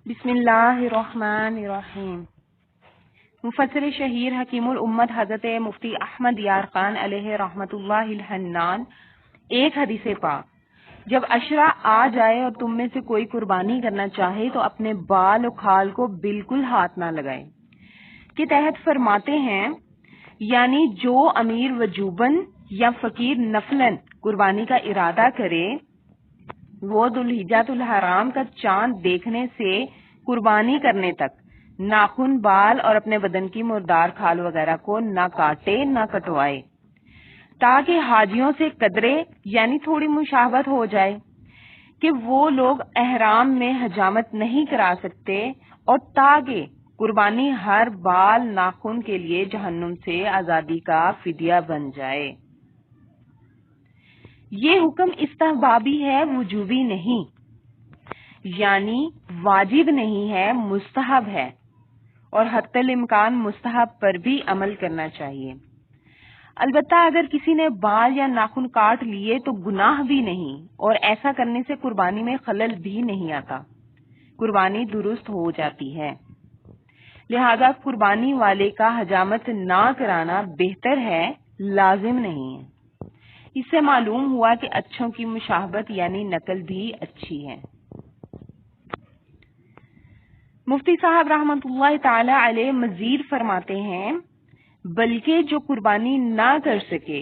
بسم اللہ الرحمن الرحیم۔ مفسر شہیر حکیم الامت حضرت مفتی احمد یار خان علیہ رحمت اللہ الحنان ایک حدیث پاک، جب عشرہ آ جائے اور تم میں سے کوئی قربانی کرنا چاہے تو اپنے بال و کھال کو بالکل ہاتھ نہ لگائے کے تحت فرماتے ہیں، یعنی جو امیر وجوباً یا فقیر نفلاً قربانی کا ارادہ کرے وہ ذوالحجۃ الحرام کا چاند دیکھنے سے قربانی کرنے تک ناخن، بال اور اپنے بدن کی مردار کھال وغیرہ کو نہ کاٹے نہ کٹوائے، تاکہ حاجیوں سے قدرے یعنی تھوڑی مشابہت ہو جائے کہ وہ لوگ احرام میں حجامت نہیں کرا سکتے، اور تاکہ قربانی ہر بال ناخن کے لیے جہنم سے آزادی کا فدیہ بن جائے۔ یہ حکم استحبابی ہے، وجوبی نہیں، یعنی واجب نہیں ہے، مستحب ہے، اور حتی الامکان مستحب پر بھی عمل کرنا چاہیے۔ البتہ اگر کسی نے بال یا ناخن کاٹ لیے تو گناہ بھی نہیں، اور ایسا کرنے سے قربانی میں خلل بھی نہیں آتا، قربانی درست ہو جاتی ہے۔ لہذا قربانی والے کا حجامت نہ کرانا بہتر ہے، لازم نہیں ہے۔ اس سے معلوم ہوا کہ اچھوں کی مشابہت یعنی نقل بھی اچھی ہے۔ مفتی صاحب رحمۃ اللہ تعالی علیہ مزید فرماتے ہیں، بلکہ جو قربانی نہ کر سکے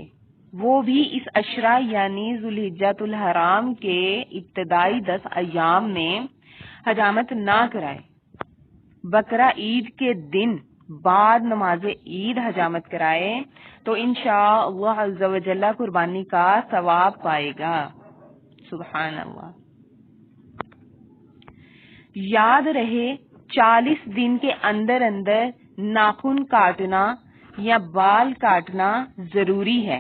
وہ بھی اس عشرہ یعنی ذوالحجۃ الحرام کے ابتدائی 10 ایام میں حجامت نہ کرائے، بقرہ عید کے دن بعد نماز عید حجامت کرائے تو انشاءاللہ عز و جل قربانی کا ثواب پائے گا۔ سبحان اللہ۔ یاد رہے 40 دن کے اندر اندر ناخن کاٹنا یا بال کاٹنا ضروری ہے۔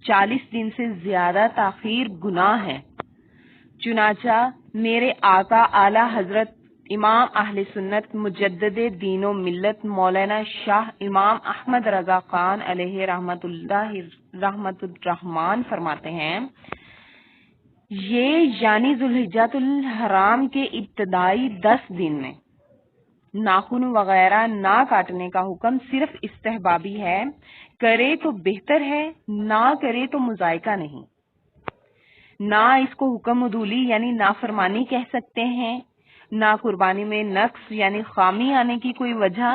40 دن سے زیادہ تاخیر گناہ ہے۔ چنانچہ میرے آقا اعلی حضرت امام اہل سنت مجدد دین و ملت مولانا شاہ امام احمد رضا خان علیہ رحمت الرحمن فرماتے ہیں، یہ یعنی ذوالحجۃ الحرام کے ابتدائی 10 دن میں ناخن وغیرہ نہ کاٹنے کا حکم صرف استحبابی ہے، کرے تو بہتر ہے، نہ کرے تو مذائقہ نہیں۔ نہ اس کو حکم عدولی یعنی نافرمانی کہہ سکتے ہیں، نہ قربانی میں نقص یعنی خامی آنے کی کوئی وجہ،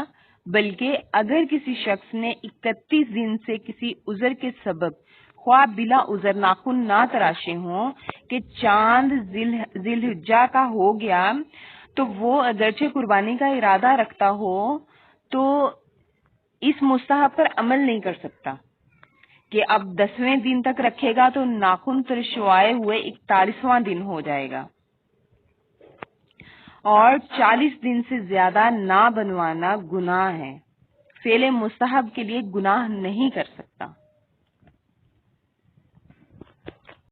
بلکہ اگر کسی شخص نے 31 دن سے کسی عذر کے سبب خواہ بلا عذر ناخن نہ تراشے ہوں کہ چاند ذی الحجہ کا ہو گیا تو وہ اگرچہ قربانی کا ارادہ رکھتا ہو تو اس مستحب پر عمل نہیں کر سکتا کہ اب 10ویں دن تک رکھے گا تو ناخن ترشوائے ہوئے 41واں دن ہو جائے گا، اور 40 دن سے زیادہ نہ بنوانا گناہ ہے، فعل مستحب کے لیے گناہ نہیں کر سکتا۔